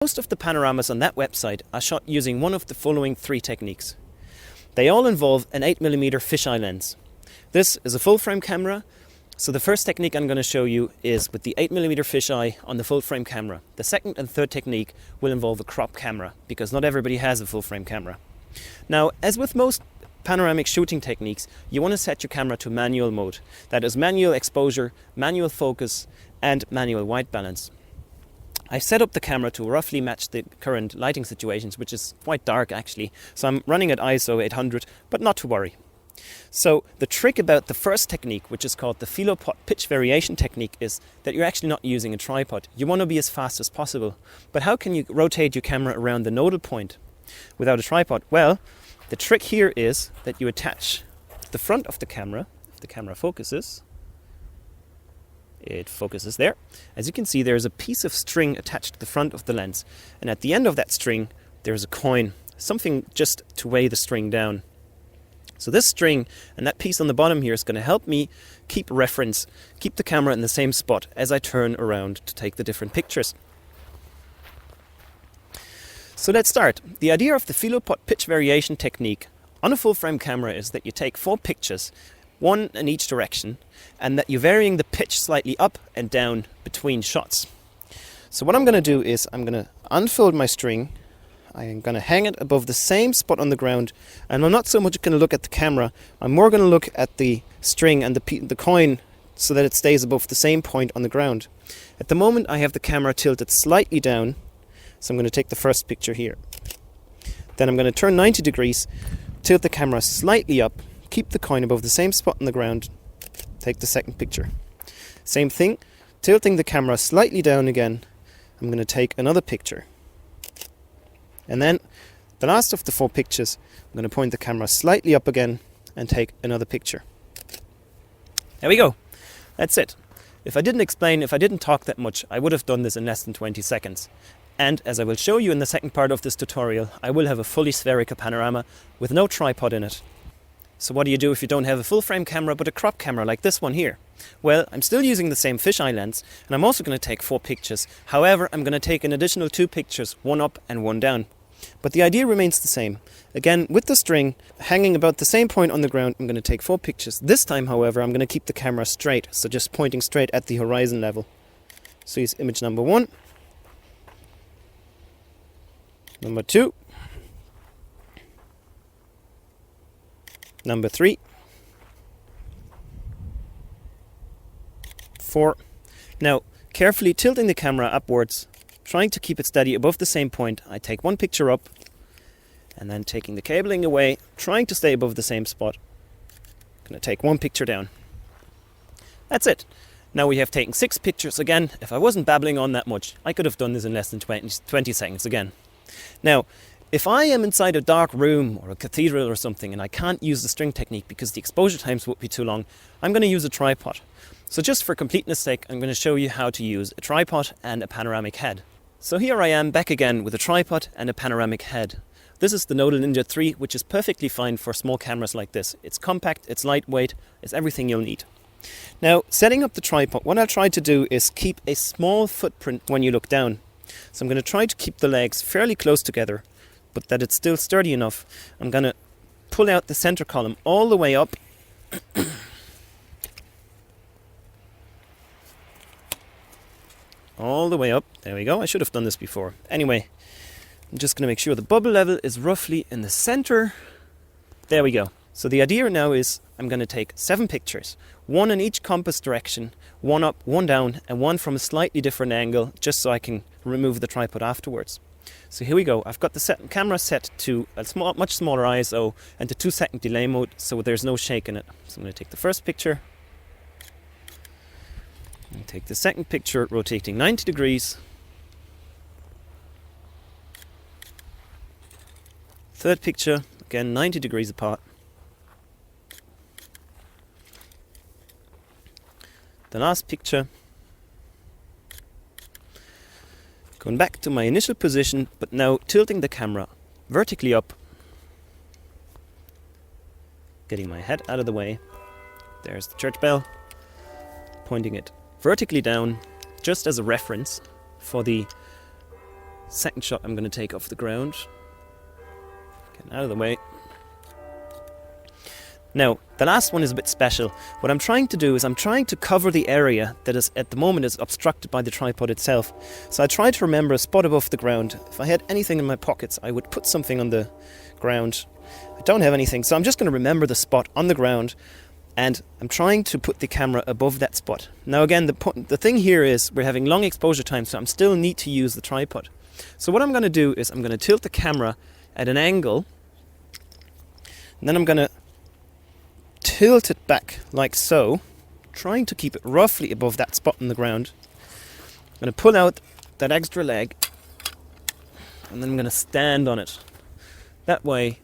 Most of the panoramas on that website are shot using one of the following three techniques. They all involve an 8mm fisheye lens. This is a full-frame camera, so the first technique I'm going to show you is with the 8mm fisheye on the full-frame camera. The second and third technique will involve a crop camera, because not everybody has a full-frame camera. Now, as with most panoramic shooting techniques, you want to set your camera to manual mode. That is manual exposure, manual focus, and manual white balance. I set up the camera to roughly match the current lighting situations, which is quite dark actually, so I'm running at ISO 800, but not to worry. So the trick about the first technique, which is called the philopod pitch variation technique, is that you're actually not using a tripod. You want to be as fast as possible, but how can you rotate your camera around the nodal point without a tripod? Well, the trick here is that you attach the front of the camera, if the camera focuses. It focuses there. As you can see, there's a piece of string attached to the front of the lens, and at the end of that string there's a coin, something just to weigh the string down. So this string and that piece on the bottom here is going to help me keep reference, keep the camera in the same spot as I turn around to take the different pictures. So let's start. The idea of the philopod pitch variation technique on a full frame camera is that you take 4 pictures, one in each direction, and that you're varying the pitch slightly up and down between shots. So what I'm going to do is I'm going to unfold my string. I'm going to hang it above the same spot on the ground, and I'm not so much going to look at the camera. I'm more going to look at the string and the coin so that it stays above the same point on the ground. At the moment I have the camera tilted slightly down, so I'm going to take the first picture here. Then I'm going to turn 90 degrees, tilt the camera slightly up, keep the coin above the same spot on the ground, take the second picture. Same thing, tilting the camera slightly down again, I'm going to take another picture. And then the last of the 4 pictures, I'm going to point the camera slightly up again and take another picture. There we go. That's it. If I didn't talk that much, I would have done this in less than 20 seconds. And as I will show you in the second part of this tutorial, I will have a fully spherical panorama with no tripod in it. So what do you do if you don't have a full frame camera but a crop camera like this one here? Well, I'm still using the same fisheye lens, and I'm also going to take 4 pictures. However, I'm going to take an additional 2 pictures, one up and one down. But the idea remains the same. Again, with the string hanging about the same point on the ground, I'm going to take 4 pictures. This time, however, I'm going to keep the camera straight, so just pointing straight at the horizon level. So here's image number 1, number 2, number 3, 4. Now, carefully tilting the camera upwards, trying to keep it steady above the same point, I take 1 picture up, and then taking the cabling away, trying to stay above the same spot. I'm going to take 1 picture down. That's it. Now we have taken 6 pictures. Again, if I wasn't babbling on that much, I could have done this in less than 20 seconds again. Now, if I am inside a dark room or a cathedral or something and I can't use the string technique because the exposure times would be too long, I'm going to use a tripod. So just for completeness sake, I'm going to show you how to use a tripod and a panoramic head. So here I am back again with a tripod and a panoramic head. This is the Nodal Ninja 3, which is perfectly fine for small cameras like this. It's compact, it's lightweight, it's everything you'll need. Now, setting up the tripod, what I'll try to do is keep a small footprint when you look down. So I'm going to try to keep the legs fairly close together, but that it's still sturdy enough. I'm going to pull out the center column all the way up. All the way up. There we go. I should have done this before. Anyway, I'm just going to make sure the bubble level is roughly in the center. There we go. So the idea now is I'm going to take 7 pictures, 1 in each compass direction, 1 up, 1 down, and 1 from a slightly different angle, just so I can remove the tripod afterwards. So here we go. I've got the camera set to a much smaller ISO and the 2-second delay mode, so there's no shake in it. So I'm going to take the first picture, and take the second picture, rotating 90 degrees. Third picture, again 90 degrees apart. The last picture, going back to my initial position, but now tilting the camera vertically up, getting my head out of the way. There's the church bell, pointing it vertically down, just as a reference for the Second shot I'm going to take off the ground. Get out of the way. Now, the last one is a bit special. What I'm trying to do is I'm trying to cover the area that is at the moment is obstructed by the tripod itself. So I try to remember a spot above the ground. If I had anything in my pockets, I would put something on the ground. I don't have anything, so I'm just going to remember the spot on the ground, and I'm trying to put the camera above that spot. Now again, the thing here is we're having long exposure time, so I'm still need to use the tripod. So what I'm going to do is I'm going to tilt the camera at an angle, and then I'm going to tilt it back like so, trying to keep it roughly above that spot on the ground. I'm going to pull out that extra leg, and then I'm going to stand on it. That way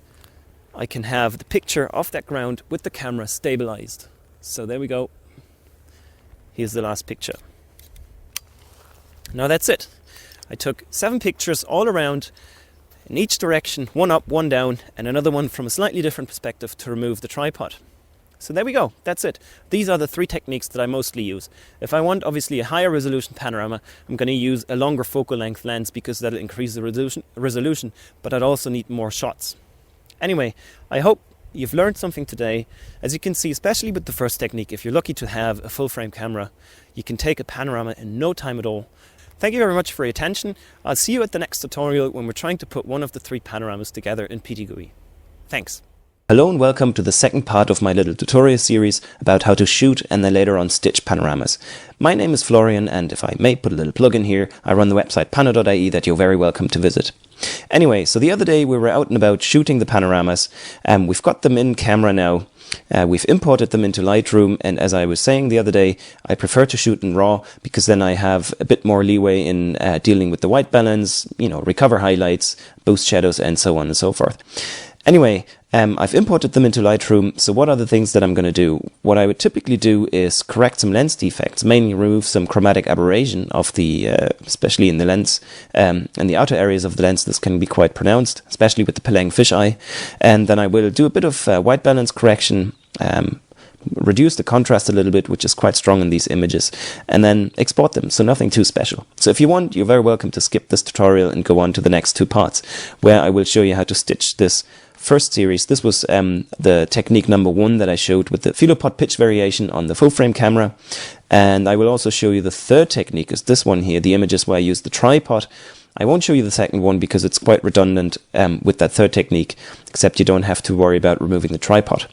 I can have the picture off that ground with the camera stabilized. So there we go. Here's the last picture. Now that's it. I took 7 pictures all around in each direction, one up, one down, and another one from a slightly different perspective to remove the tripod. So there we go, that's it. These are the 3 techniques that I mostly use. If I want obviously a higher resolution panorama, I'm going to use a longer focal length lens because that'll increase the resolution, but I'd also need more shots. Anyway, I hope you've learned something today. As you can see, especially with the first technique, if you're lucky to have a full frame camera, you can take a panorama in no time at all. Thank you very much for your attention. I'll see you at the next tutorial when we're trying to put one of the 3 panoramas together in PTGUI. Thanks. Hello and welcome to the second part of my little tutorial series about how to shoot and then later on stitch panoramas. My name is Florian, and if I may put a little plug in here, I run the website pano.ie that you're very welcome to visit. Anyway, so the other day we were out and about shooting the panoramas, and we've got them in camera now. We've imported them into Lightroom, and as I was saying the other day, I prefer to shoot in RAW because then I have a bit more leeway in dealing with the white balance, recover highlights, boost shadows, and so on and so forth. Anyway, I've imported them into Lightroom, so what are the things that I'm going to do? What I would typically do is correct some lens defects, mainly remove some chromatic aberration of the, especially in the lens, and the outer areas of the lens. This can be quite pronounced, especially with the Peleng fisheye. And then I will do a bit of white balance correction, reduce the contrast a little bit, which is quite strong in these images, and then export them, so nothing too special. So if you want, you're very welcome to skip this tutorial and go on to the next 2 parts, where I will show you how to stitch this first series. This was the technique number 1 that I showed with the Philopod pitch variation on the full frame camera, and I will also show you the third technique, is this one here, the images where I use the tripod. I won't show you the second one because it's quite redundant with that third technique, except you don't have to worry about removing the tripod.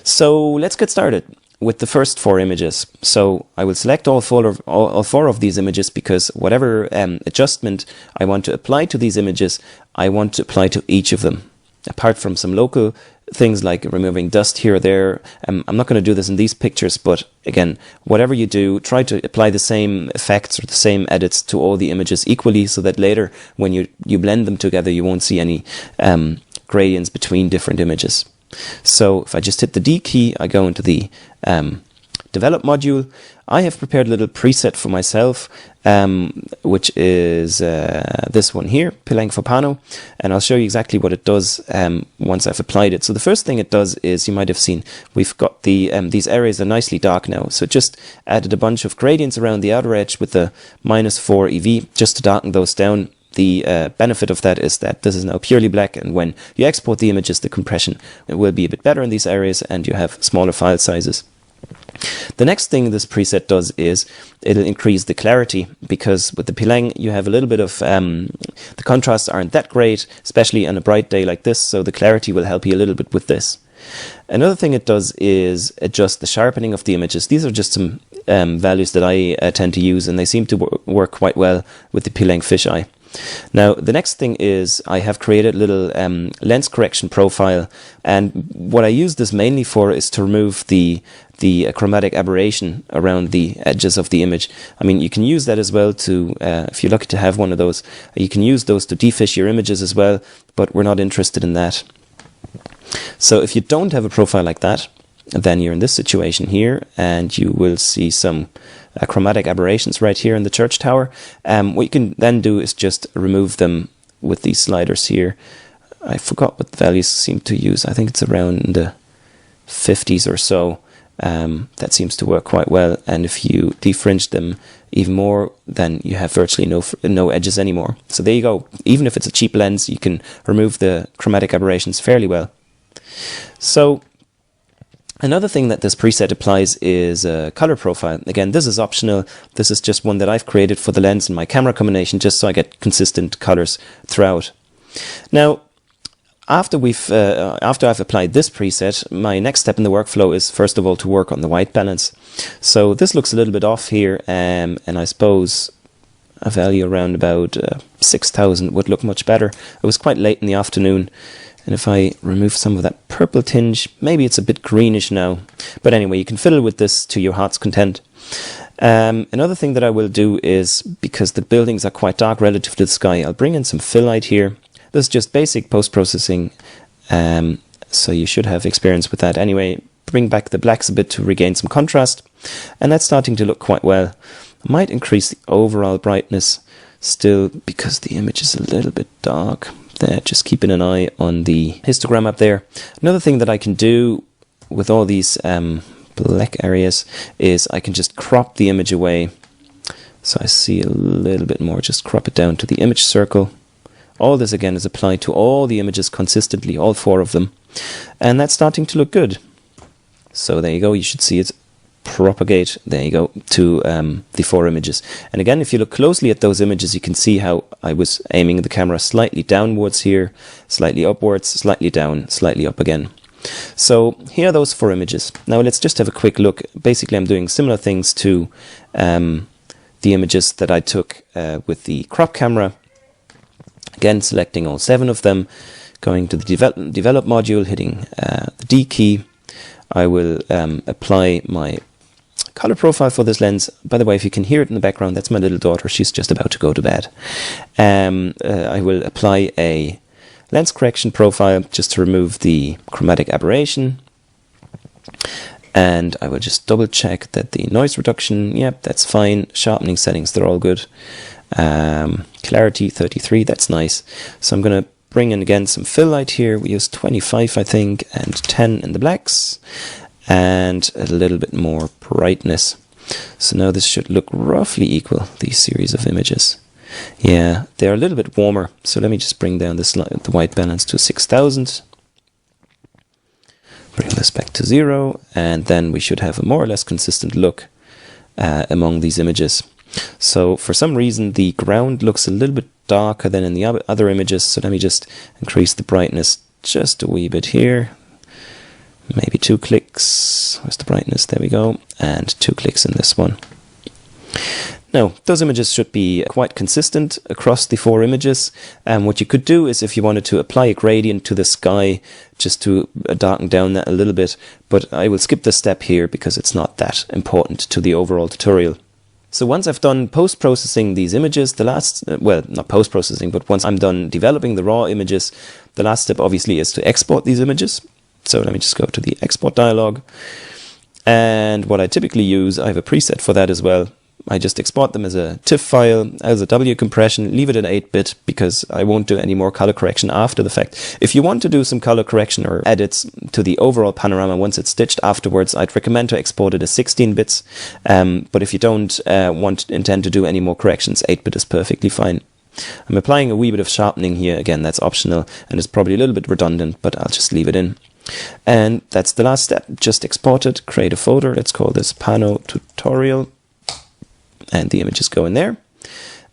So let's get started with the first 4 images. So I will select all 4 of these images because whatever adjustment I want to apply to these images, I want to apply to each of them. Apart from some local things like removing dust here or there, I'm not going to do this in these pictures, but again, whatever you do, try to apply the same effects or the same edits to all the images equally, so that later when you blend them together, you won't see any gradients between different images. So if I just hit the D key, I go into the develop module. I have prepared a little preset for myself, which is this one here, Peleng for Pano, and I'll show you exactly what it does once I've applied it. So the first thing it does is, you might have seen, we've got the these areas are nicely dark now, so it just added a bunch of gradients around the outer edge with the -4 EV just to darken those down. The benefit of that is that this is now purely black, and when you export the images, the compression will be a bit better in these areas and you have smaller file sizes. The next thing this preset does is it'll increase the clarity, because with the Peleng you have a little bit of the contrasts aren't that great, especially on a bright day like this, so the clarity will help you a little bit with this. Another thing it does is adjust the sharpening of the images. These are just some values that I tend to use, and they seem to work quite well with the Peleng fisheye. Now, the next thing is I have created a little lens correction profile, and what I use this mainly for is to remove the chromatic aberration around the edges of the image. I mean, you can use that as well to, if you're lucky to have one of those, you can use those to defish your images as well, but we're not interested in that. So if you don't have a profile like that, then you're in this situation here, and you will see some chromatic aberrations right here in the church tower. What you can then do is just remove them with these sliders here. I forgot what the values seem to use. I think it's around the 50s or so. That seems to work quite well. And if you defringe them even more, then you have virtually no edges anymore. So there you go. Even if it's a cheap lens, you can remove the chromatic aberrations fairly well. So another thing that this preset applies is a color profile. Again, this is optional. This is just one that I've created for the lens and my camera combination, just so I get consistent colors throughout. Now, after I've applied this preset, my next step in the workflow is first of all to work on the white balance. So this looks a little bit off here, and I suppose a value around about 6,000 would look much better. It was quite late in the afternoon, and if I remove some of that purple tinge, maybe it's a bit greenish now. But anyway, you can fiddle with this to your heart's content. Another thing that I will do is, because the buildings are quite dark relative to the sky, I'll bring in some fill light here. This is just basic post-processing, so you should have experience with that. Anyway, bring back the blacks a bit to regain some contrast, and that's starting to look quite well. I might increase the overall brightness still, because the image is a little bit dark. There, just keeping an eye on the histogram up there. Another thing that I can do with all these black areas is I can just crop the image away. So I see a little bit more, just crop it down to the image circle. All this again is applied to all the images consistently, all 4 of them. And that's starting to look good. So there you go, you should see it propagate, there you go, to the 4 images. And again, if you look closely at those images, you can see how I was aiming the camera slightly downwards here, slightly upwards, slightly down, slightly up again. So here are those 4 images. Now let's just have a quick look. Basically, I'm doing similar things to the images that I took with the crop camera. Again, selecting all 7 of them, going to the develop module, hitting the D key. I will apply my color profile for this lens. By the way, if you can hear it in the background, that's my little daughter. She's just about to go to bed. I will apply a lens correction profile just to remove the chromatic aberration. And I will just double check that the noise reduction, yep, that's fine. Sharpening settings, they're all good. Clarity 33, that's nice. So I'm going to bring in again some fill light here. We use 25, I think, and 10 in the blacks, and a little bit more brightness. So now this should look roughly equal, these series of images. Yeah, they're a little bit warmer. So let me just bring down the white balance to 6,000. Bring this back to 0, and then we should have a more or less consistent look among these images. So for some reason the ground looks a little bit darker than in the other images, so let me just increase the brightness just a wee bit here. Maybe 2 clicks. Where's the brightness? There we go. And 2 clicks in this one. Now, those images should be quite consistent across the 4 images. And what you could do is, if you wanted to apply a gradient to the sky, just to darken down that a little bit. But I will skip this step here because it's not that important to the overall tutorial. So once I've done post-processing these images, the last, well, not post-processing, but once I'm done developing the raw images, the last step obviously is to export these images. So let me just go to the export dialog. And what I typically use, I have a preset for that as well. I just export them as a TIFF file, as a W compression, leave it at 8-bit because I won't do any more color correction after the fact. If you want to do some color correction or edits to the overall panorama once it's stitched afterwards, I'd recommend to export it as 16 bits. But if you don't intend to do any more corrections, 8-bit is perfectly fine. I'm applying a wee bit of sharpening here. Again, that's optional and it's probably a little bit redundant, but I'll just leave it in. And that's the last step. Just export it, create a folder. Let's call this Pano Tutorial. And the images go in there.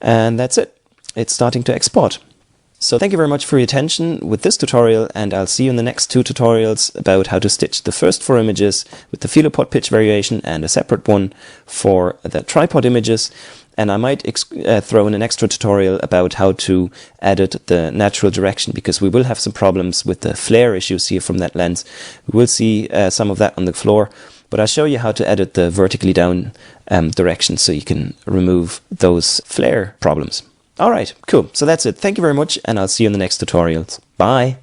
And that's it. It's starting to export. So thank you very much for your attention with this tutorial, and I'll see you in the next 2 tutorials about how to stitch the first 4 images with the Filopod pitch variation and a separate one for the tripod images. And I might throw in an extra tutorial about how to edit the natural direction, because we will have some problems with the flare issues here from that lens. We will see some of that on the floor. But I'll show you how to edit the vertically down direction so you can remove those flare problems. All right, cool. So that's it. Thank you very much, and I'll see you in the next tutorials. Bye.